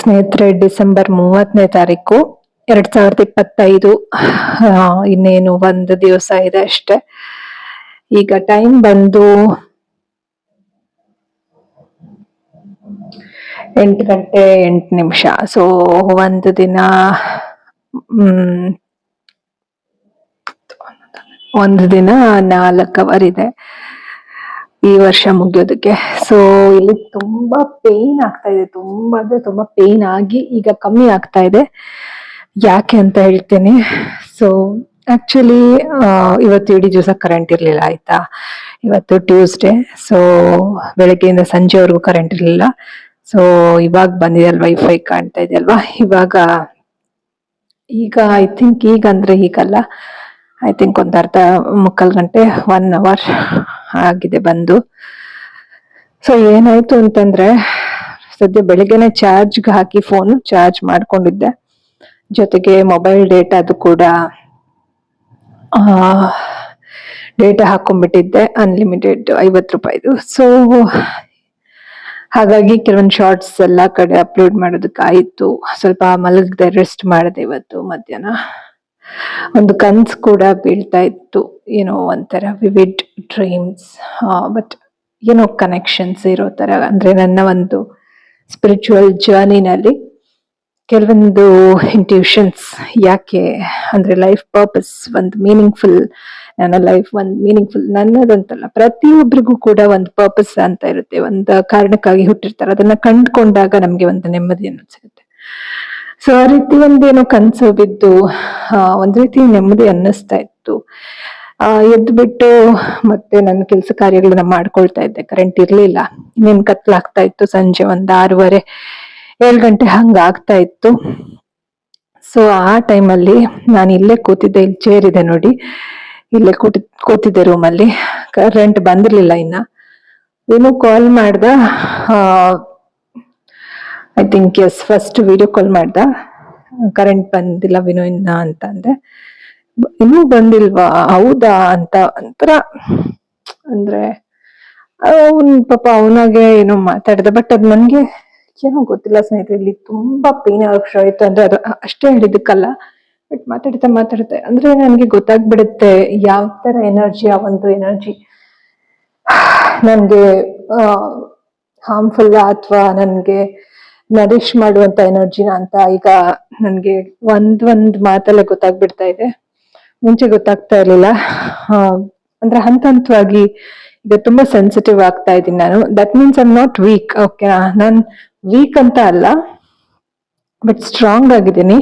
ಸ್ನೇಹಿತರೆ, ಡಿಸೆಂಬರ್ 30ನೇ ತಾರೀಕು 2025. ಇನ್ನೇನು ಒಂದು ದಿವಸ ಇದೆ ಅಷ್ಟೆ. ಈಗ ಟೈಮ್ ಬಂದು 8 ಗಂಟೆ 8 ನಿಮಿಷ. ಸೊ ಒಂದು ದಿನ ಒಂದು ದಿನ 4 ಅವರ್ ಇದೆ ಈ ವರ್ಷ ಮುಗಿಯೋದಕ್ಕೆ. ಸೊ ಇಲ್ಲಿ ತುಂಬಾ ಪೇನ್ ಆಗ್ತಾ ಇದೆ, ತುಂಬಾ ಅಂದ್ರೆ ತುಂಬಾ ಪೇನ್ ಆಗಿ ಈಗ ಕಮ್ಮಿ ಆಗ್ತಾ ಇದೆ. ಯಾಕೆ ಅಂತ ಹೇಳ್ತೇನೆ. ಸೊ ಆಕ್ಚುಲಿ ಇವತ್ತು ಇಡೀ ದಿವಸ ಕರೆಂಟ್ ಇರ್ಲಿಲ್ಲ, ಆಯ್ತಾ. ಇವತ್ತು ಟ್ಯೂಸ್ಡೇ, ಸೊ ಬೆಳಗ್ಗೆಯಿಂದ ಸಂಜೆವರೆಗೂ ಕರೆಂಟ್ ಇರ್ಲಿಲ್ಲ. ಸೊ ಇವಾಗ ಬಂದಿದೆ ಅಲ್ವಾ, ವೈಫೈ ಕಾಣ್ತಾ ಇದೆ ಅಲ್ವಾ ಇವಾಗ. ಈಗ ಐ ಥಿಂಕ್ ಈಗ ಅಂದ್ರೆ ಈಗಲ್ಲ, ಐ ಥಿಂಕ್ ಒಂದು ಅರ್ಧ ಮುಕ್ಕಾಲ್ ಗಂಟೆ 1 ಅವರ್ ಆಗಿದೆ ಬಂದು. ಸೊ ಏನಾಯ್ತು ಅಂತಂದ್ರೆ, ಸದ್ಯ ಬೆಳಿಗ್ಗೆನೆ ಚಾರ್ಜ್ಗೆ ಹಾಕಿ ಫೋನ್ ಚಾರ್ಜ್ ಮಾಡ್ಕೊಂಡಿದ್ದೆ, ಜೊತೆಗೆ ಮೊಬೈಲ್ ಡೇಟಾದು ಕೂಡ ಡೇಟಾ ಹಾಕೊಂಡ್ಬಿಟ್ಟಿದ್ದೆ, ಅನ್ಲಿಮಿಟೆಡ್ 50 ರೂಪಾಯಿದು. ಸೊ ಹಾಗಾಗಿ ಕೆಲವೊಂದು ಶಾರ್ಟ್ಸ್ ಎಲ್ಲ ಕಡೆ ಅಪ್ಲೋಡ್ ಮಾಡೋದಕ್ಕಾಯ್ತು. ಸ್ವಲ್ಪ ಮಲಗದೆ ರೆಸ್ಟ್ ಮಾಡಿದೆ ಇವತ್ತು ಮಧ್ಯಾಹ್ನ. ಒಂದು ಕನ್ಸು ಕೂಡ ಬೀಳ್ತಾ ಇತ್ತು, ಏನೋ ಒಂಥರ ವಿವಿಡ್ ಡ್ರೀಮ್ಸ್, ಬಟ್ ಏನೋ ಕನೆಕ್ಷನ್ಸ್ ಇರೋ ತರ. ಅಂದ್ರೆ ನನ್ನ ಒಂದು ಸ್ಪಿರಿಚುವಲ್ ಜರ್ನಿನಲ್ಲಿ ಕೆಲವೊಂದು ಇಂಟ್ಯೂಷನ್ಸ್, ಯಾಕೆ ಅಂದ್ರೆ ಲೈಫ್ ಪರ್ಪಸ್ ಒಂದು ಮೀನಿಂಗ್ಫುಲ್, ನನ್ನ ಲೈಫ್ ಒಂದು ಮೀನಿಂಗ್ಫುಲ್, ನನ್ನದಂತಲ್ಲ, ಪ್ರತಿಯೊಬ್ಬರಿಗೂ ಕೂಡ ಒಂದು ಪರ್ಪಸ್ ಅಂತ ಇರುತ್ತೆ, ಒಂದು ಕಾರಣಕ್ಕಾಗಿ ಹುಟ್ಟಿರ್ತಾರೆ. ಅದನ್ನ ಕಂಡುಕೊಂಡಾಗ ನಮ್ಗೆ ಒಂದು ನೆಮ್ಮದಿ ಅನ್ನೋದು ಸಿಗುತ್ತೆ. ಸೊ ಆ ರೀತಿ ಒಂದೇನೋ ಕನ್ಸು ಬಿದ್ದು ಒಂದ್ ರೀತಿ ನೆಮ್ಮದಿ ಅನ್ನಿಸ್ತಾ ಇತ್ತು. ಎದ್ದು ಬಿಟ್ಟು ಮತ್ತೆ ನನ್ನ ಕೆಲಸ ಕಾರ್ಯಗಳನ್ನ ಮಾಡ್ಕೊಳ್ತಾ ಇದ್ದೆ. ಕರೆಂಟ್ ಇರ್ಲಿಲ್ಲ, ಇನ್ನೇನ್ ಕತ್ಲಾಗ್ತಾ ಇತ್ತು. ಸಂಜೆ ಒಂದು 6:30 7 ಗಂಟೆ ಹಂಗ ಆಗ್ತಾ ಇತ್ತು. ಸೊ ಆ ಟೈಮಲ್ಲಿ ನಾನು ಇಲ್ಲೇ ಕೂತಿದ್ದೆ, ಇಲ್ಲಿ ಚೇರ್ ಇದೆ ನೋಡಿ, ಇಲ್ಲೇ ಕೂತಿದ್ದೆ ರೂಮಲ್ಲಿ. ಕರೆಂಟ್ ಬಂದಿರ್ಲಿಲ್ಲ ಇನ್ನ. ಏನೋ ಕಾಲ್ ಮಾಡ್ದ, I think yes, first video call ಮಾಡ್ದ. ಕರೆಂಟ್ ಬಂದಿಲ್ಲ ವಿನೋ ಇನ್ನ ಅಂತ ಅಂದೆ. ಇನ್ನೂ ಬಂದಿಲ್ವಾ, ಹೌದಾ ಅಂತ ಒಂಥರ ಅಂದ್ರೆ ಪಾಪ ಅವನಾಗೆ ಏನೋ ಮಾತಾಡ್ದ. ಬಟ್ ಅದ್ ನನ್ಗೆ ಏನೋ ಗೊತ್ತಿಲ್ಲ ಸ್ನೇಹಿತರೆ, ಇಲ್ಲಿ ತುಂಬಾ ಪೇನ್ ಶುರು ಆಯ್ತು. ಅಂದ್ರೆ ಅದು ಅಷ್ಟೇ ಹೇಳಿದಕ್ಕಲ್ಲ, ಬಟ್ ಮಾತಾಡ್ತಾ ಅಂದ್ರೆ ನನ್ಗೆ ಗೊತ್ತಾಗ್ಬಿಡುತ್ತೆ ಯಾವ ತರ ಎನರ್ಜಿ, ಆ ಒಂದು ಎನರ್ಜಿ ನನ್ಗೆ ಹಾರ್ಮ್ಫುಲ್ ಅಥವಾ ನನ್ಗೆ ನರಿಶ್ ಮಾಡುವಂತ ಎನರ್ಜಿನ ಅಂತ ಈಗ ನನ್ಗೆ ಒಂದ್ ಮಾತಲ್ಲೇ ಗೊತ್ತಾಗ್ಬಿಡ್ತಾ ಇದೆ. ಮುಂಚೆ ಗೊತ್ತಾಗ್ತಾ ಇರ್ಲಿಲ್ಲ. ಅಂದ್ರೆ ಹಂತವಾಗಿ ಈಗ ತುಂಬಾ ಸೆನ್ಸಿಟಿವ್ ಆಗ್ತಾ ಇದ್ದೀನಿ ನಾನು. That means I am not weak, okay. ನಾನ್ ವೀಕ್ ಅಂತ ಅಲ್ಲ, ಬಟ್ ಸ್ಟ್ರಾಂಗ್ ಆಗಿದ್ದೀನಿ.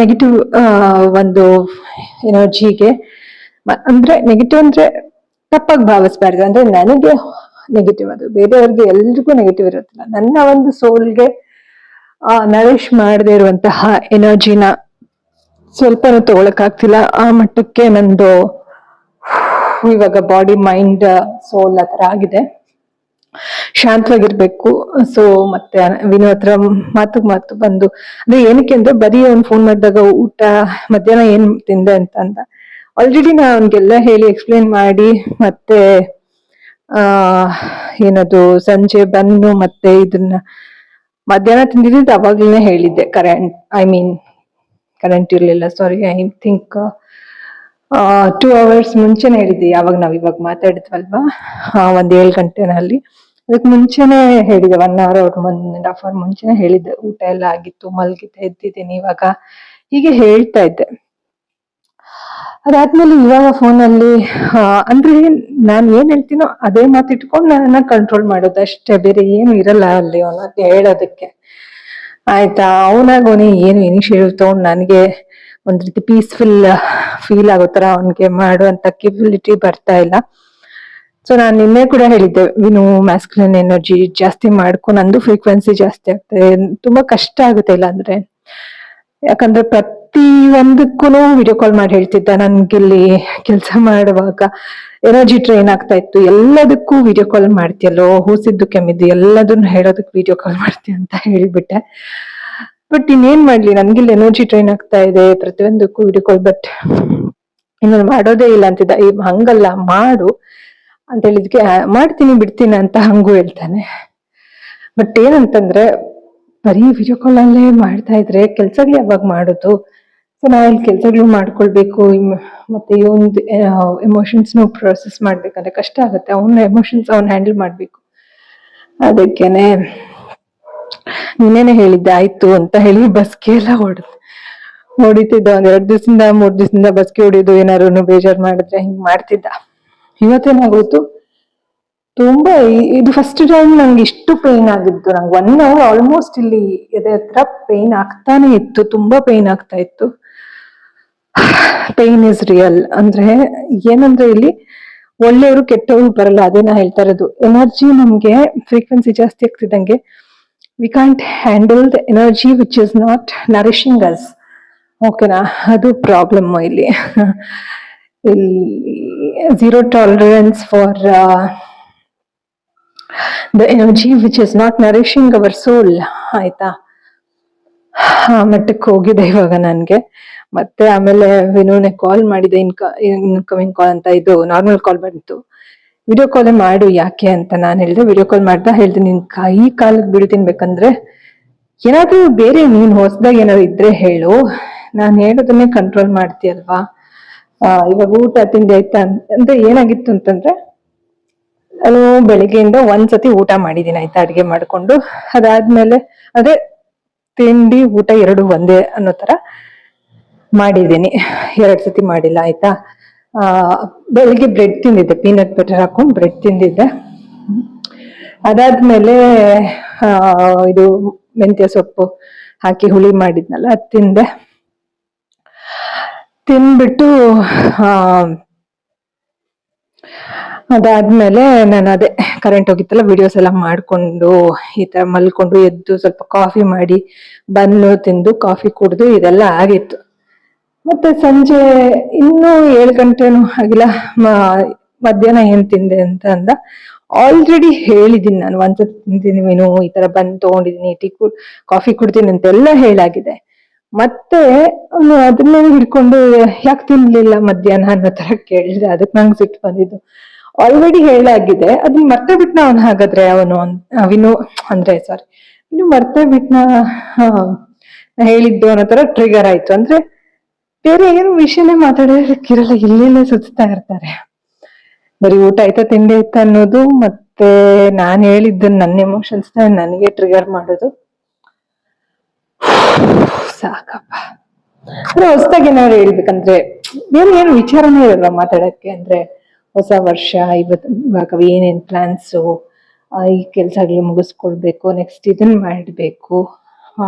ನೆಗೆಟಿವ್ ಒಂದು ಎನರ್ಜಿಗೆ, ಅಂದ್ರೆ ನೆಗೆಟಿವ್ ಅಂದ್ರೆ ತಪ್ಪಾಗಿ ಭಾವಿಸ್ಬಾರ್ದು. ಅಂದ್ರೆ ನನಗೆ ನೆಗೆಟಿವ್, ಅದು ಬೇರೆಯವ್ರಿಗೆ ಎಲ್ರಿಗೂ ನೆಗೆಟಿವ್ ಇರುತ್ತಲ್ಲ. ನನ್ನ ಒಂದು ಸೋಲ್ಗೆ ನರಿಶ್ ಮಾಡದೇ ಇರುವಂತಹ ಎನರ್ಜಿನ ಸ್ವಲ್ಪನೂ ತಗೊಳಕ್ ಆಗ್ತಿಲ್ಲ. ಆ ಮಟ್ಟಕ್ಕೆ ನಂದು ಇವಾಗ ಬಾಡಿ ಮೈಂಡ್ ಸೋಲ್ ಆ ತರ ಆಗಿದೆ. ಶಾಂತವಾಗಿರ್ಬೇಕು. ಸೊ ಮತ್ತೆ ವಿನೋ ಹತ್ರ ಮಾತು ಬಂದು, ಅಂದ್ರೆ ಏನಕ್ಕೆ ಅಂದ್ರೆ ಬರೀ ಅವ್ನು ಫೋನ್ ಮಾಡಿದಾಗ ಊಟ ಮಧ್ಯಾಹ್ನ ಏನ್ ತಿಂದೆ ಅಂತ ಅಂದ. ಆಲ್ರೆಡಿ ನಾ ಅವ್ನಿಗೆಲ್ಲ ಹೇಳಿ ಎಕ್ಸ್ಪ್ಲೇನ್ ಮಾಡಿ, ಮತ್ತೆ ಏನದು ಸಂಜೆ ಬಂದು ಮತ್ತೆ ಇದನ್ನ ಮಧ್ಯಾಹ್ನ ತಿಂದಿದ್ದು ಅವಾಗ್ಲೇ ಹೇಳಿದ್ದೆ. ಕರೆಂಟ್ ಇರ್ಲಿಲ್ಲ, ಸಾರಿ, ಐ ಥಿಂಕ್ 2 ಅವರ್ಸ್ ಮುಂಚೆನೆ ಹೇಳಿದ್ದೆ. ಯಾವಾಗ ನಾವ್ ಇವಾಗ ಮಾತಾಡಿದ್ವಲ್ವಾ, ಒಂದ್ 7 ಗಂಟೆನಲ್ಲಿ, ಅದಕ್ಕೆ ಮುಂಚೆನೆ ಹೇಳಿದೆ. 1 ಅವರ್ 1.5 ಅವರ್ ಮುಂಚೆನೆ ಹೇಳಿದ್ದೆ. ಊಟ ಎಲ್ಲ ಆಗಿತ್ತು, ಮಲ್ಗಿದ್ದೆ, ಎದ್ದಿದ್ದೀನಿ ಇವಾಗ, ಹೀಗೆ ಹೇಳ್ತಾ ಇದ್ದೆ. ಅದಾದ್ಮೇಲೆ ಇವಾಗ ಫೋನಲ್ಲಿ ಅಂದ್ರೆ ನಾನ್ ಏನ್ ಹೇಳ್ತೀನೋ ಅದೇ ಮಾತಿಟ್ಕೊಂಡು ನನ್ನ ಕಂಟ್ರೋಲ್ ಮಾಡೋದು ಅಷ್ಟೇ, ಬೇರೆ ಏನು ಇರಲ್ಲ ಅಲ್ಲಿ ಅವನಿಗೆ ಹೇಳೋದಕ್ಕೆ, ಆಯ್ತಾ. ಅವನಾಗ ಏನು ಇನಿಷಿಯೇಟಿವ್ ತಗೊಂಡು ನನಗೆ ಒಂದ್ ರೀತಿ ಪೀಸ್ಫುಲ್ ಫೀಲ್ ಆಗೋ ತರ ಅವನಿಗೆ ಮಾಡುವಂತ ಕೆಬಿಲಿಟಿ ಬರ್ತಾ ಇಲ್ಲ. ಸೊ ನಾನ್ ನಿನ್ನೆ ಕೂಡ ಹೇಳಿದ್ದೆ, ವಿನು ಮ್ಯಾಸ್ಕ್ಯುಲಿನ್ ಎನರ್ಜಿ ಜಾಸ್ತಿ ಮಾಡ್ಕೊ, ನಂದು ಫ್ರೀಕ್ವೆನ್ಸಿ ಜಾಸ್ತಿ ಆಗ್ತದೆ, ತುಂಬಾ ಕಷ್ಟ ಆಗುತ್ತೆ. ಇಲ್ಲ ಅಂದ್ರೆ ಯಾಕಂದ್ರೆ ಪ್ರತಿ ಒಂದಕ್ಕೂ ವಿಡಿಯೋ ಕಾಲ್ ಮಾಡಿ ಹೇಳ್ತಿದ್ದ. ನನ್ಗಿಲ್ಲಿ ಕೆಲಸ ಮಾಡುವಾಗ ಎನರ್ಜಿ ಟ್ರೈನ್ ಆಗ್ತಾ ಇತ್ತು. ಎಲ್ಲದಕ್ಕೂ ವಿಡಿಯೋ ಕಾಲ್ ಮಾಡ್ತೀಯಲ್ಲೋ, ಹೂಸಿದ್ದು ಕೆಮ್ಮಿದ್ದು ಎಲ್ಲದನ್ನು ಹೇಳೋದಕ್ಕೆ ವಿಡಿಯೋ ಕಾಲ್ ಮಾಡ್ತೀಯ ಅಂತ ಹೇಳಿಬಿಟ್ಟೆ. ಬಟ್ ಇನ್ನೇನ್ ಮಾಡ್ಲಿ, ನನ್ಗಿಲ್ಲಿ ಎನರ್ಜಿ ಟ್ರೈನ್ ಆಗ್ತಾ ಇದೆ, ಪ್ರತಿಯೊಂದಕ್ಕೂ ವಿಡಿಯೋ ಕಾಲ್. ಬಟ್ ಇನ್ನೊಂದು ಮಾಡೋದೇ ಇಲ್ಲ ಅಂತಿದ್ದ. ಹಂಗಲ್ಲ, ಮಾಡು ಅಂತ ಹೇಳಿದ್ಕೆ ಮಾಡ್ತೀನಿ ಬಿಡ್ತೀನಿ ಅಂತ ಹಂಗೂ ಹೇಳ್ತಾನೆ. ಬಟ್ ಏನಂತಂದ್ರೆ ಬರೀ ವಿಡಿಯೋ ಕಾಲ್ ಅಲ್ಲೇ ಮಾಡ್ತಾ ಇದ್ರೆ ಕೆಲ್ಸಗಳು ಯಾವಾಗ ಮಾಡೋದು? ಸೊ ನಾ ಇಲ್ಲಿ ಕೆಲ್ಸಗಳು ಮಾಡ್ಕೊಳ್ಬೇಕು, ಮತ್ತೆ ಈ ಒಂದು ಎಮೋಷನ್ಸ್ ಪ್ರೊಸೆಸ್ ಮಾಡ್ಬೇಕಂದ್ರೆ ಕಷ್ಟ ಆಗುತ್ತೆ. ಅವನ ಎಮೋಷನ್ಸ್ ಹ್ಯಾಂಡಲ್ ಮಾಡ್ಬೇಕು. ಅದಕ್ಕೇನೆ ನೀನೇನೆ ಹೇಳಿದ್ದೆ ಆಯ್ತು ಅಂತ ಹೇಳಿ ಬಸ್ಗೆ ಎಲ್ಲ ಹೊಡಿತಿದ್ದ. ಒಂದ್ 2 ದಿವಸದಿಂದ 3 ದಿವಸದಿಂದ ಬಸ್ಗೆ ಹೊಡಿಯೋದು, ಏನಾರು ಬೇಜಾರ್ ಮಾಡಿದ್ರೆ ಹಿಂಗ್ ಮಾಡ್ತಿದ್ದ. ಇವತ್ತೇನಾಗೋಯ್ತು, ತುಂಬಾ ಇದು ಫಸ್ಟ್ ಟೈಮ್ ನಂಗೆ ಇಷ್ಟು ಪೇನ್ ಆಗಿದ್ದು. ನಂಗೆ 1 hour ಆಲ್ಮೋಸ್ಟ್ ಇಲ್ಲಿ ಎದೆ ಹತ್ರ ಪೇನ್ ಆಗ್ತಾನೆ ಇತ್ತು, ತುಂಬಾ ಪೇನ್ ಆಗ್ತಾ ಇತ್ತು. Pain is real. ಅಂದ್ರೆ ಏನಂದ್ರೆ ಇಲ್ಲಿ ಒಳ್ಳೆಯವರು ಕೆಟ್ಟವರು ಬರಲ್ಲ, ಅದೇ ನಾ ಹೇಳ್ತಾ ಇರೋದು. ಎನರ್ಜಿ ನಮ್ಗೆ ಫ್ರೀಕ್ವೆನ್ಸಿ ಜಾಸ್ತಿ ಆಗ್ತಿದ್ದಂಗೆ we can't handle the energy which is not nourishing us. ಓಕೆನಾ? ಅದು ಪ್ರಾಬ್ಲಮ್ ಇಲ್ಲಿ. ಇಲ್ಲಿ zero tolerance for the energy which is not nourishing our soul. ಆಯ್ತಾ? ಆ ಮಟ್ಟಕ್ಕೆ ಹೋಗಿದೆ ಇವಾಗ ನನ್ಗೆ. ಮತ್ತೆ ಆಮೇಲೆ ವಿನುನೆ ಕಾಲ್ ಮಾಡಿದೆ, ಇನ್ಕಮಿಂಗ್ ಕಾಲ್ ಅಂತ, ಇದು ನಾರ್ಮಲ್ ಕಾಲ್ ಬಂತು. ವಿಡಿಯೋ ಕಾಲ್ ಮಾಡು ಯಾಕೆ ಅಂತ ನಾನು ಹೇಳಿದೆ. ವಿಡಿಯೋ ಕಾಲ್ ಮಾಡ್ತಾ ಹೇಳ್ದೆ, ನಿನ್ ಕಾಲಕ್ಕೆ ಬಿಡು ತಿನ್ಬೇಕಂದ್ರೆ ಏನಾದ್ರೂ ಬೇರೆ ನೀನ್ ಹೊಸದಾಗಿ ಏನಾದ್ರು ಇದ್ರೆ ಹೇಳು, ನಾನ್ ಹೇಳೋದನ್ನೇ ಕಂಟ್ರೋಲ್ ಮಾಡ್ತೀಯಲ್ವಾ. ಇವಾಗ ಊಟ ತಿಂಡಿ ಆಯ್ತಾ ಅಂದ್ರೆ ಏನಾಗಿತ್ತು ಅಂತಂದ್ರೆ, ನಾನು ಬೆಳಿಗ್ಗೆಯಿಂದ ಒಂದ್ಸತಿ ಊಟ ಮಾಡಿದೀನಿ ಆಯ್ತಾ, ಅಡ್ಗೆ ಮಾಡ್ಕೊಂಡು. ಅದಾದ್ಮೇಲೆ ಅದೇ ತಿಂಡಿ ಊಟ 2 ಒಂದೇ ಅನ್ನೋ ತರ ಮಾಡಿದ್ದೀನಿ, 2 ಸತಿ ಮಾಡಿಲ್ಲ ಆಯ್ತಾ. ಬೆಳಿಗ್ಗೆ ಬ್ರೆಡ್ ತಿಂದಿದ್ದೆ, ಪೀನಟ್ ಬಟರ್ ಹಾಕೊಂಡು ಬ್ರೆಡ್ ತಿಂದಿದ್ದೆ. ಅದಾದ್ಮೇಲೆ ಇದು ಮೆಂತ್ಯ ಸೊಪ್ಪು ಹಾಕಿ ಹುಳಿ ಮಾಡಿದ್ನಲ್ಲ, ಅದ್ ತಿಂದೆ. ತಿನ್ಬಿಟ್ಟು ಅದಾದ್ಮೇಲೆ ನಾನು ಅದೇ ಕರೆಂಟ್ ಹೋಗಿತ್ತಲ್ಲ, ವಿಡಿಯೋಸ್ ಎಲ್ಲ ಮಾಡ್ಕೊಂಡು ಈ ತರ ಮಲ್ಕೊಂಡು ಎದ್ದು ಸ್ವಲ್ಪ ಕಾಫಿ ಮಾಡಿ ಬನ್ನು ತಿಂದು ಕಾಫಿ ಕುಡ್ದು ಇದೆಲ್ಲ ಆಗಿತ್ತು. ಮತ್ತೆ ಸಂಜೆ ಇನ್ನೂ 7 ಗಂಟೆನೂ ಆಗಿಲ್ಲ, ಮಧ್ಯಾಹ್ನ ಏನ್ ತಿಂದೆ ಅಂತ ಅಂದ. ಆಲ್ರೆಡಿ ಹೇಳಿದೀನಿ ನಾನು, ಒಂದ್ಸತಿ ತಿಂತೀನಿ ಮೀನು, ಈ ತರ ಬಂದ್ ತಗೊಂಡಿದೀನಿ, ಕಾಫಿ ಕುಡ್ತೀನಿ ಅಂತೆಲ್ಲ ಹೇಳಾಗಿದೆ. ಮತ್ತೆ ಅವನು ಅದನ್ನೇ ಹಿಡ್ಕೊಂಡು ಯಾಕೆ ತಿನ್ಲಿಲ್ಲ ಮಧ್ಯಾಹ್ನ ಅನ್ನೋ ತರ ಕೇಳಿದ್ರೆ ಅದಕ್ಕೆ ನಂಗೆ ಸಿಟ್ಟು ಬಂದಿದ್ದು. ಆಲ್ರೆಡಿ ಹೇಳಾಗಿದೆ, ಅದನ್ನ ಮರ್ತೇ ಬಿಟ್ನ ಅವನು. ಹಾಗಾದ್ರೆ ಅವನು ವಿನು ಅಂದ್ರೆ ಸಾರಿ ಇನ್ನು ಮರ್ತೇ ಬಿಟ್ನ ಹೇಳಿದ್ದು ಅನ್ನೋ ತರ ಟ್ರಿಗರ್ ಆಯ್ತು. ಅಂದ್ರೆ ಬೇರೆ ಏನು ವಿಷಯನೇ ಮಾತಾಡೋದಕ್ಕಿರಲ್ಲ, ಇಲ್ಲೆಲ್ಲ ಸುತ್ತಾ ಇರ್ತಾರೆ. ಬರೀ ಊಟ ಆಯ್ತಾ ತಿಂಡಿ ಆಯ್ತಾ ಅನ್ನೋದು, ಮತ್ತೆ ನಾನ್ ಹೇಳಿದ್ದು ನನ್ನ ಎಮೋಷನ್ಸ್ ನನಗೆ ಟ್ರಿಗರ್ ಮಾಡೋದು. ಸಾಕಪ್ಪ. ಅಂದ್ರೆ ಹೊಸದಾಗಿ ಏನಾದ್ರು ಹೇಳ್ಬೇಕಂದ್ರೆ ಬೇರೆ ಏನು ವಿಚಾರನೇ ಇರಲ್ಲ ಮಾತಾಡಕ್ಕೆ. ಅಂದ್ರೆ ಹೊಸ ವರ್ಷ, ಇವಾಗ ಏನೇನ್ ಪ್ಲಾನ್ಸು, ಈ ಕೆಲ್ಸಗಳು ಮುಗಿಸ್ಕೊಳ್ಬೇಕು, ನೆಕ್ಸ್ಟ್ ಇದನ್ ಮಾಡ್ಬೇಕು,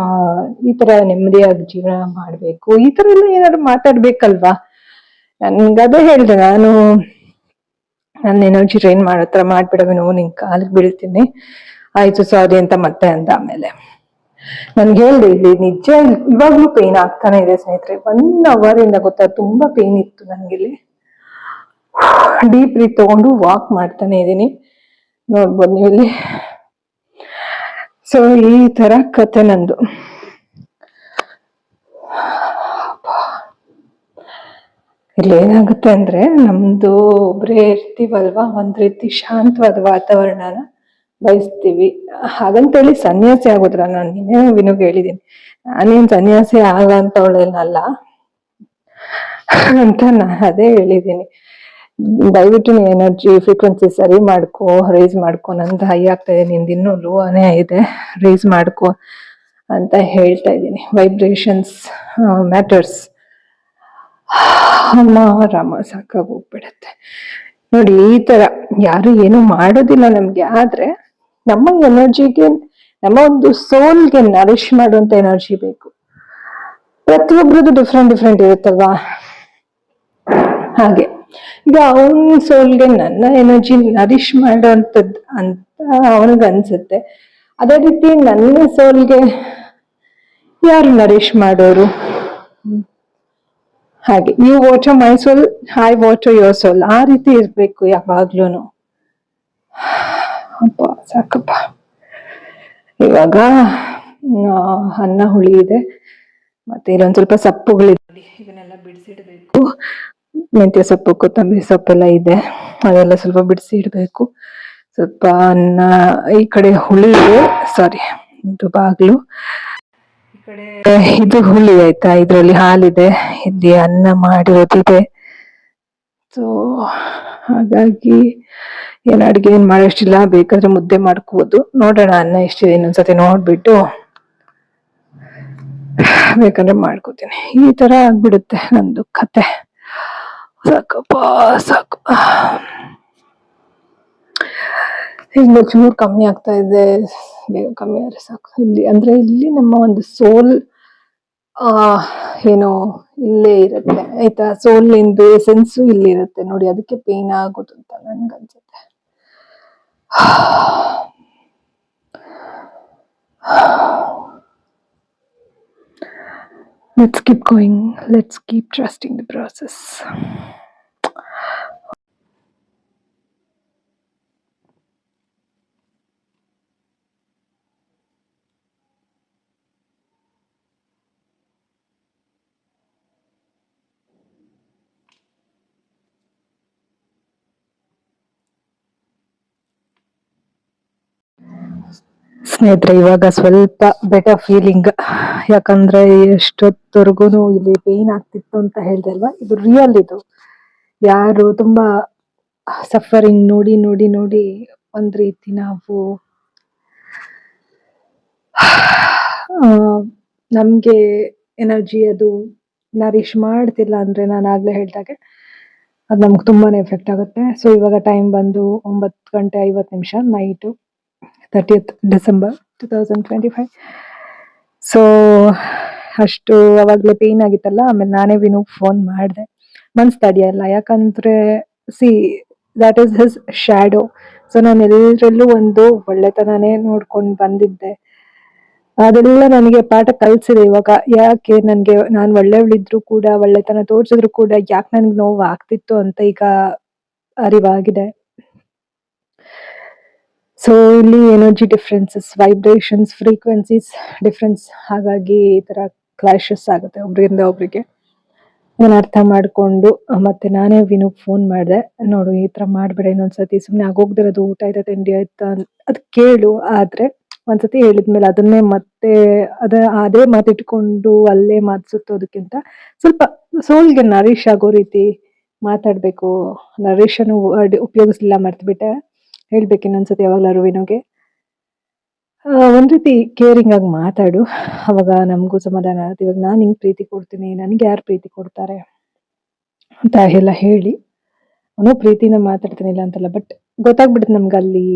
ಈ ತರ ನೆಮ್ಮದಿಯಾಗಿ ಜೀವನ ಮಾಡ್ಬೇಕು, ಈ ತರ ಎಲ್ಲ ಏನಾದ್ರು ಮಾತಾಡ್ಬೇಕಲ್ವಾ. ನನ್ಗದೇ ಹೇಳ್ದೆ ನಾನು, ನನ್ನ ಎನರ್ಜಿ ಡ್ರೈನ್ ಮಾಡೋ ತರ ಮಾಡ್ಬಿಡವೇನೋ, ನಿನ್ ಕಾಲಿಗೆ ಬೀಳ್ತೀನಿ ಆಯ್ತು ಸಾರಿ ಅಂತ ಮತ್ತೆ ಅಂದ. ಆಮೇಲೆ ನನ್ಗೆ ಹೇಳ್ದೆ, ಇಲ್ಲಿ ನಿಜ ಇವಾಗ್ಲೂ ಪೇನ್ ಆಗ್ತಾನೆ ಇದೆ ಸ್ನೇಹಿತರೆ. 1 hour ಇಂದ ಗೊತ್ತಾ ತುಂಬಾ ಪೇನ್ ಇತ್ತು ನನ್ಗಿಲ್ಲಿ. ಡೀಪ್ ಬ್ರೀತ್ ತಗೊಂಡು ವಾಕ್ ಮಾಡ್ತಾನೆ ಇದೀನಿ, ನೋಡ್ಬೋದು ನೀವು ಇಲ್ಲಿ. ಸೊ ಈ ತರ ಕತೆ ನಂದು. ಇಲ್ಲಿ ಏನಾಗುತ್ತೆ ಅಂದ್ರೆ, ನಮ್ದು ಒಬ್ರೇ ಇರ್ತೀವಲ್ವಾ, ಒಂದ್ ರೀತಿ ಶಾಂತವಾದ ವಾತಾವರಣನ ಬಯಸ್ತೀವಿ. ಹಾಗಂತೇಳಿ ಸನ್ಯಾಸಿ ಆಗೋದ್ರ, ನಾನು ನಿನ್ನೆ ವಿನುಗ್ ಹೇಳಿದೀನಿ, ನಾನೇನ್ ಸನ್ಯಾಸಿ ಆಗಂತವಳೇನಲ್ಲ ಅಂತ ಅದೇ ಹೇಳಿದೀನಿ. ದಯವಿಟ್ಟು ನೀನ್ ಎನರ್ಜಿ ಫ್ರೀಕ್ವೆನ್ಸಿ ಸರಿ ಮಾಡ್ಕೋ, ರೈಸ್ ಮಾಡ್ಕೊ. ನಂದು ಹೈ ಆಗ್ತಾ ಇದೆ, ನಿಂದು ಇನ್ನೂ ಲೋನೇ ಇದೆ, ರೈಸ್ ಮಾಡ್ಕೋ ಅಂತ ಹೇಳ್ತಾ ಇದ್ದೀನಿ. Vibrations matters. ಅಮ್ಮ ರಾಮ ಸಾಕಾಗಿ ಹೋಗ್ಬಿಡತ್ತೆ ನೋಡಿ. ಈ ತರ ಯಾರು ಏನು ಮಾಡೋದಿಲ್ಲ ನಮ್ಗೆ, ಆದ್ರೆ ನಮ್ಮ ಎನರ್ಜಿಗೆ, ನಮ್ಮ ಒಂದು ಸೋಲ್ಗೆ ನರಿಶ್ ಮಾಡುವಂತ ಎನರ್ಜಿ ಬೇಕು. ಪ್ರತಿಯೊಬ್ರದ್ದು ಡಿಫ್ರೆಂಟ್ ಇರುತ್ತಲ್ವಾ. ಹಾಗೆ ಈಗ ಅವನ ಸೋಲ್ಗೆ ನನ್ನ ಎನರ್ಜಿ ನರಿಶ್ ಮಾಡೋಂಥದ್ದು ಅಂತ ಅವನಿಗೆ ಅನ್ಸುತ್ತೆ. ಅದೇ ರೀತಿ ನನ್ನ ಸೋಲ್ಗೆ ಯಾರು ನರಿಶ್ ಮಾಡೋರು? ಹಾಗೆ you water my soul, I water your soul, ಆ ರೀತಿ ಇರ್ಬೇಕು ಯಾವಾಗ್ಲೂನು. ಅಪ್ಪ ಸಾಕಪ್ಪ. ಇವಾಗ ಅನ್ನ ಹುಳಿ ಇದೆ, ಮತ್ತೆ ಇಲ್ಲೊಂದ್ ಸ್ವಲ್ಪ ಸೊಪ್ಪುಗಳಿದೆ, ಇವನ್ನೆಲ್ಲ ಬಿಡಿಸಿಡ್ಬೇಕು. ಮೆಂತ್ಯ ಸೊಪ್ಪು, ಕೊತ್ತಂಬರಿ ಸೊಪ್ಪೆಲ್ಲ ಇದೆ, ಅದೆಲ್ಲ ಸ್ವಲ್ಪ ಬಿಡಿಸಿ ಇಡ್ಬೇಕು. ಸ್ವಲ್ಪ ಅನ್ನ ಈ ಕಡೆ ಹುಳಿ ಇದೆ, ಸಾರಿ ಇದು ಬಾಗ್ಲು. ಈ ಕಡೆ ಇದು ಹುಳಿ ಆಯ್ತಾ, ಇದ್ರಲ್ಲಿ ಹಾಲಿದೆ, ಇಲ್ಲಿ ಅನ್ನ ಮಾಡಿರೋದಿದೆ. ಸೊ ಹಾಗಾಗಿ ಏನ್ ಅಡ್ಗೆ ಏನ್ ಮಾಡೋಷ್ಟಿಲ್ಲ, ಬೇಕಾದ್ರೆ ಮುದ್ದೆ ಮಾಡ್ಕೋಬಹುದು. ನೋಡೋಣ ಅನ್ನ ಎಷ್ಟಿದೆ ಇನ್ನೊಂದ್ಸತಿ ನೋಡ್ಬಿಟ್ಟು ಬೇಕಂದ್ರೆ ಮಾಡ್ಕೋತೀನಿ. ಈ ತರ ಆಗ್ಬಿಡುತ್ತೆ ನಂದು ಕತೆ. ಸಾಕಪ್ಪ ಸಾಕು. ಈಗ ಚೂರು ಕಮ್ಮಿ ಆಗ್ತಾ ಇದೆ, ಬೇಗ ಕಮ್ಮಿ ಆದ್ರೆ ಸಾಕು. ಇಲ್ಲಿ ನಮ್ಮ ಒಂದು ಸೋಲ್ ಏನು ಇಲ್ಲೇ ಇರುತ್ತೆ ಆಯ್ತಾ, ಸೋಲ್ ಇಂದು ಎಸೆನ್ಸು ಇಲ್ಲಿ ಇರುತ್ತೆ ನೋಡಿ, ಅದಕ್ಕೆ ಪೇನ್ ಆಗೋದು ಅಂತ ನನ್ಗನ್ಸುತ್ತೆ. Let's keep going. Let's keep trusting the process. ಸ್ನೇಹಿತರೆ, ಇವಾಗ ಸ್ವಲ್ಪ ಬೆಟರ್ ಫೀಲಿಂಗ್. ಯಾಕಂದ್ರೆ ಎಷ್ಟೊತ್ತವರೆಗೂ ಇಲ್ಲಿ ಪೇನ್ ಆಗ್ತಿತ್ತು ಅಂತ ಹೇಳ್ದೆ ಅಲ್ವಾ, ಇದು ರಿಯಲ್. ಇದು ಯಾರು ತುಂಬಾ ಸಫರಿಂಗ್ ನೋಡಿ ನೋಡಿ ನೋಡಿ ಒಂದ್ ರೀತಿ ನಾವು ನಮ್ಗೆ ಎನರ್ಜಿ ಅದು ನರಿಶ್ ಮಾಡ್ತಿಲ್ಲ ಅಂದ್ರೆ, ನಾನು ಆಗ್ಲೇ ಹೇಳ್ದಾಗೆ ಅದು ನಮ್ಗೆ ತುಂಬಾನೇ ಎಫೆಕ್ಟ್ ಆಗುತ್ತೆ. ಸೊ ಇವಾಗ ಟೈಮ್ ಬಂದು 9:50 ನೈಟು 30th ಡಿಸೆಂಬರ್ 2025. ಸೊ ಅಷ್ಟು ಅವಾಗ್ಲೇ ಪೇನ್ ಆಗಿತ್ತಲ್ಲ. ಆಮೇಲೆ ನಾನೇ ವಿನುಗ್ ಫೋನ್ ಮಾಡಿದೆ, ಮನ್ಸ್ ತಡಿಯಲ್ಲ. ಯಾಕಂದ್ರೆ that is his shadow. So ನಾನು ಎಲ್ಲರಲ್ಲೂ ಒಂದು ಒಳ್ಳೆತನನೇ ನೋಡ್ಕೊಂಡು ಬಂದಿದ್ದೆ. ಅದೆಲ್ಲ ನನಗೆ ಪಾಠ ಕಲ್ಸಿದೆ ಇವಾಗ. ಯಾಕೆ ನಾನು ಒಳ್ಳೆಯವಳಿದ್ರು ಕೂಡ, ಒಳ್ಳೆತನ ತೋರ್ಸಿದ್ರು ಕೂಡ ಯಾಕೆ ನನ್ಗೆ ನೋವು ಆಗ್ತಿತ್ತು ಅಂತ ಈಗ ಅರಿವಾಗಿದೆ. ಸೊ ಇಲ್ಲಿ energy differences, vibrations, frequencies difference, ಹಾಗಾಗಿ ಈ ತರ ಕ್ಲಾಶಸ್ ಆಗುತ್ತೆ ಒಬ್ರಿಂದ ಒಬ್ರಿಗೆ. ನಾನು ಅರ್ಥ ಮಾಡ್ಕೊಂಡು ಮತ್ತೆ ನಾನೇ ವಿನುಗ್ ಫೋನ್ ಮಾಡಿದೆ, ನೋಡು ಈ ತರ ಮಾಡ್ಬೇಡ ಇನ್ನೊಂದ್ಸತಿ, ಸುಮ್ನೆ ಆಗೋಗ್ದಿರೋದು, ಊಟ ಆಯ್ತಾ ತಿಂಡಿ ಆಯ್ತಾ ಅದ್ ಕೇಳು. ಆದ್ರೆ ಒಂದ್ಸತಿ ಹೇಳಿದ್ಮೇಲೆ ಅದನ್ನೇ ಮತ್ತೆ ಅದೇ ಮಾತಿಟ್ಕೊಂಡು ಅಲ್ಲೇ ಮಾತು ಸುತ್ತೋದಕ್ಕಿಂತ ಸ್ವಲ್ಪ ಸೋಲ್ಗೆ ನರಿಶ್ ಆಗೋ ರೀತಿ ಮಾತಾಡ್ಬೇಕು. ನರಿಶ್ ಅನ್ನು ವರ್ಡ್ ಉಪಯೋಗಿಸ್ಲಿಲ್ಲ, ಮರ್ತ್ಬಿಟ್ಟೆ. ಹೇಳ್ಬೇಕು ಇನ್ನೊಂದ್ಸತಿ ಯಾವಾಗ್ಲಾರು ವಿನುಗೆ, ಒಂದ್ ರೀತಿ ಕೇರಿಂಗ್ ಆಗಿ ಮಾತಾಡು, ಅವಾಗ ನಮಗೂ ಸಮಾಧಾನ ಆಗುತ್ತೆ. ಇವಾಗ ನಾನು ಹಿಂಗ್ ಪ್ರೀತಿ ಕೊಡ್ತೀನಿ, ನನ್ಗೆ ಯಾರು ಪ್ರೀತಿ ಕೊಡ್ತಾರೆ ಅಂತ ಎಲ್ಲ ಹೇಳಿ, ಅವನು ಪ್ರೀತಿನ ಮಾತಾಡ್ತಾನೆ ಇಲ್ಲ ಅಂತಲ್ಲ, ಬಟ್ ಗೊತ್ತಾಗ್ಬಿಡುತ್ತೆ ನಮ್ಗೆ ಅಲ್ಲಿ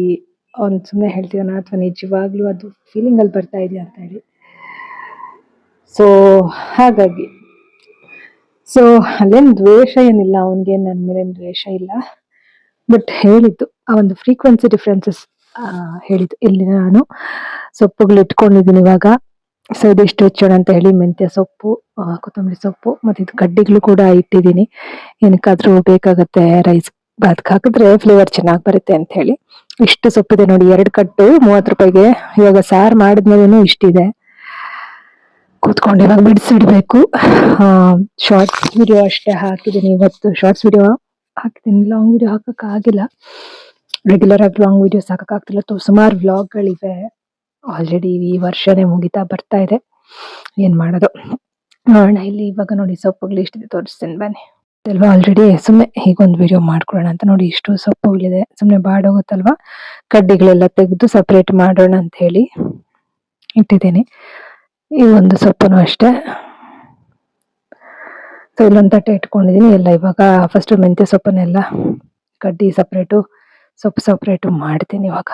ಅವ್ನು ಸುಮ್ಮನೆ ಹೇಳ್ತಿದಾನ ಅಥವಾ ನಿಜವಾಗ್ಲೂ ಅದು ಫೀಲಿಂಗ್ ಅಲ್ಲಿ ಬರ್ತಾ ಇದೆಯಾ ಅಂತ ಹೇಳಿ. ಸೊ ಹಾಗಾಗಿ ಅಲ್ಲೇನ್ ದ್ವೇಷ ಏನಿಲ್ಲ, ಅವನ್ಗೆ ನನ್ನ ಮೇಲೆ ದ್ವೇಷ ಇಲ್ಲ. ಬಟ್ ಹೇಳಿದ್ದು ಆ ಒಂದು ಫ್ರೀಕ್ವೆನ್ಸಿ ಡಿಫ್ರೆನ್ಸಸ್ ಹೇಳಿದ್ದು. ಇಲ್ಲಿ ನಾನು ಸೊಪ್ಪುಗಳು ಇಟ್ಕೊಂಡಿದ್ದೀನಿ ಇವಾಗ. ಸೊ ಇದಿಷ್ಟು ಹೆಚ್ಚೋಣ ಅಂತ ಹೇಳಿ ಮೆಂತ್ಯ ಸೊಪ್ಪು, ಕೊತ್ತಂಬರಿ ಸೊಪ್ಪು, ಮತ್ತೆ ಇದು ಕಡ್ಡಿಗಳು ಕೂಡ ಇಟ್ಟಿದ್ದೀನಿ. ಏನಕ್ಕಾದ್ರೂ ಬೇಕಾಗತ್ತೆ, ರೈಸ್ ಬಾತ್ಗೆ ಹಾಕಿದ್ರೆ ಫ್ಲೇವರ್ ಚೆನ್ನಾಗಿ ಬರುತ್ತೆ ಅಂತ ಹೇಳಿ. ಇಷ್ಟು ಸೊಪ್ಪಿದೆ ನೋಡಿ, 2 ಕಟ್ಟು 30 ರೂಪಾಯಿಗೆ. ಇವಾಗ ಸಾರು ಮಾಡಿದ್ಮೇಲೆ ಇಷ್ಟಿದೆ. ಕೂತ್ಕೊಂಡು ಇವಾಗ ಬಿಡಿಸಿಡ್ಬೇಕು. ಶಾರ್ಟ್ಸ್ ವಿಡಿಯೋ ಅಷ್ಟೇ ಹಾಕಿದ್ದೀನಿ ಇವತ್ತು. ಶಾರ್ಟ್ಸ್ ವಿಡಿಯೋ ಹಾಕಿದ್ದೀನಿ, ಲಾಂಗ್ ವಿಡಿಯೋ ಹಾಕಕ್ ಆಗಿಲ್ಲ. ರೆಗ್ಯುಲರ್ ಆಗಿ ಲಾಂಗ್ ವಿಡಿಯೋಸ್ ಹಾಕಕ್ ಆಗ್ತಿಲ್ಲ. ಸುಮಾರು ವ್ಲಾಗ್ಗಳಿವೆ ಆಲ್ರೆಡಿ. ಈ ವರ್ಷನೇ ಮುಗಿತಾ ಬರ್ತಾ ಇದೆ, ಏನ್ ಮಾಡೋದು ನೋಡೋಣ. ಇಲ್ಲಿ ಇವಾಗ ನೋಡಿ ಸೊಪ್ಪುಗಳು ಇಷ್ಟಿದೆ, ತೋರಿಸ್ತೇನೆ ಬನ್ನಿ ಅಲ್ವಾ. ಆಲ್ರೆಡಿ ಸುಮ್ಮನೆ ಹೀಗೊಂದು ವಿಡಿಯೋ ಮಾಡ್ಕೊಳ್ಳೋಣ ಅಂತ ನೋಡಿ ಇಷ್ಟು ಸೊಪ್ಪುಗಳಿದೆ. ಸುಮ್ಮನೆ ಬಾಡೋಗುತ್ತಲ್ವಾ, ಕಡ್ಡಿಗಳೆಲ್ಲ ತೆಗೆದು ಸಪ್ರೇಟ್ ಮಾಡೋಣ ಅಂತ ಹೇಳಿ ಇಟ್ಟಿದ್ದೀನಿ. ಈ ಒಂದು ಸೊಪ್ಪುನು ಅಷ್ಟೇ. ಸೊ ಇಲ್ಲೊಂದು ತಟ್ಟೆ ಇಟ್ಕೊಂಡಿದೀನಿ. ಎಲ್ಲ ಇವಾಗ ಫಸ್ಟ್ ಮೆಂತ್ಯ ಸೊಪ್ಪನ್ನೆಲ್ಲ ಕಡ್ಡಿ ಸಪ್ರೇಟು, ಸೊಪ್ಪು ಸಪ್ರೇಟು ಮಾಡ್ತೀನಿ ಇವಾಗ.